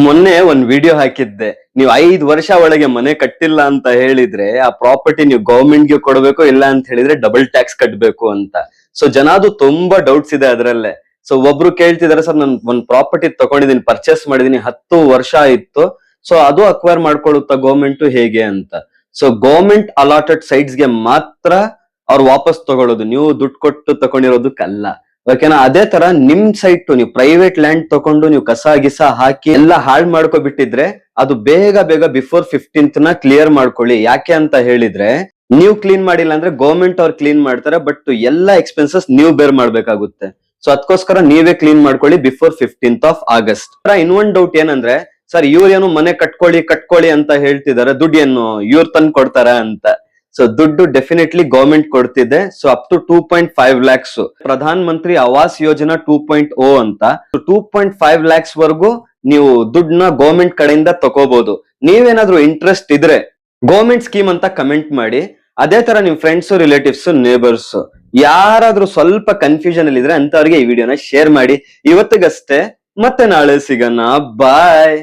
ಮೊನ್ನೆ ಒಂದ್ ವಿಡಿಯೋ ಹಾಕಿದ್ದೆ. ನೀವು 5 ವರ್ಷ ಒಳಗೆ ಮನೆ ಕಟ್ಟಿಲ್ಲ ಅಂತ ಹೇಳಿದ್ರೆ ಆ ಪ್ರಾಪರ್ಟಿ ನೀವು ಗವರ್ಮೆಂಟ್ ಗೆ ಕೊಡಬೇಕು, ಇಲ್ಲ ಅಂತ ಹೇಳಿದ್ರೆ ಡಬಲ್ ಟ್ಯಾಕ್ಸ್ ಕಟ್ಟಬೇಕು ಅಂತ. ಸೊ ಜನದು ತುಂಬಾ ಡೌಟ್ಸ್ ಇದೆ ಅದ್ರಲ್ಲೇ. ಸೊ ಒಬ್ರು ಕೇಳ್ತಿದಾರೆ, ಸರ್ ನಾನು ಒಂದ್ ಪ್ರಾಪರ್ಟಿ ತಗೊಂಡಿದೀನಿ, ಪರ್ಚೇಸ್ ಮಾಡಿದೀನಿ, 10 ವರ್ಷ ಆಯ್ತು, ಸೊ ಅದು ಅಕ್ವೈರ್ ಮಾಡ್ಕೊಳ್ಳುತ್ತಾ ಗವರ್ಮೆಂಟ್ ಹೇಗೆ ಅಂತ. ಸೊ ಗವರ್ಮೆಂಟ್ ಅಲಾಟೆಡ್ ಸೈಟ್ಸ್ ಗೆ ಮಾತ್ರ ಅವ್ರು ವಾಪಸ್ ತಗೊಳ್ಳೋದು, ನೀವು ದುಡ್ಡು ಕೊಟ್ಟು ತಗೊಂಡಿರೋದಕ್ಕಲ್ಲ. ಓಕೆನಾ? ಅದೇ ತರ ನಿಮ್ ಸೈಟ್ ನೀವು ಪ್ರೈವೇಟ್ ಲ್ಯಾಂಡ್ ತಗೊಂಡು ನೀವು ಕಸ ಗಿಸ ಹಾಕಿ ಎಲ್ಲ ಹಾಳ್ ಮಾಡ್ಕೊಬಿಟ್ಟಿದ್ರೆ ಅದು ಬೇಗ ಬೇಗ ಬಿಫೋರ್ 15th ನ ಕ್ಲಿಯರ್ ಮಾಡ್ಕೊಳ್ಳಿ. ಯಾಕೆ ಅಂತ ಹೇಳಿದ್ರೆ, ನೀವು ಕ್ಲೀನ್ ಮಾಡಿಲ್ಲ ಅಂದ್ರೆ ಗವರ್ಮೆಂಟ್ ಅವ್ರು ಕ್ಲೀನ್ ಮಾಡ್ತಾರೆ, ಬಟ್ ಎಲ್ಲಾ ಎಕ್ಸ್ಪೆನ್ಸಸ್ ನೀವು ಬೇರ್ ಮಾಡ್ಬೇಕಾಗುತ್ತೆ. ಸೊ ಅದಕ್ಕೋಸ್ಕರ ನೀವೇ ಕ್ಲೀನ್ ಮಾಡ್ಕೊಳ್ಳಿ ಬಿಫೋರ್ 15th of August. ಇನ್ನೊಂದ್ ಡೌಟ್ ಏನಂದ್ರೆ, ಸರ್ ಇವ್ರೇನು ಮನೆ ಕಟ್ಕೊಳ್ಳಿ ಅಂತ ಹೇಳ್ತಿದಾರೆ, ದುಡ್ಡು ಏನು ಇವ್ರು ತಂದು ಕೊಡ್ತಾರ ಅಂತ. ಸೊ ದುಡ್ಡು ಡೆಫಿನೆಟ್ಲಿ ಗವರ್ಮೆಂಟ್ ಕೊಡ್ತಿದೆ. So up to 2.5 lakhs Pradhan Mantri Awas Yojana 2.0 ಅಂತ 2.5 lakhs ವರೆಗೂ ನೀವು ದುಡ್ಡನ್ನ ಗವರ್ಮೆಂಟ್ ಕಡೆಯಿಂದ ತಗೋಬಹುದು. ನೀವೇನಾದ್ರೂ ಇಂಟ್ರೆಸ್ಟ್ ಇದ್ರೆ ಗವರ್ಮೆಂಟ್ ಸ್ಕೀಮ್ ಅಂತ ಕಮೆಂಟ್ ಮಾಡಿ. ಅದೇ ತರ ನಿಮ್ ಫ್ರೆಂಡ್ಸ್, ರಿಲೇಟಿವ್ಸ್, ನೇಬರ್ಸ್ ಯಾರಾದ್ರೂ ಸ್ವಲ್ಪ ಕನ್ಫ್ಯೂಷನ್ ಅಲ್ಲಿ ಇದ್ರೆ ಅಂತವ್ರಿಗೆ ಈ ವಿಡಿಯೋನ ಶೇರ್ ಮಾಡಿ. ಇವತ್ತಿಗಷ್ಟೇ, ಮತ್ತೆ ನಾಳೆ ಸಿಗೋಣ. ಬಾಯ್.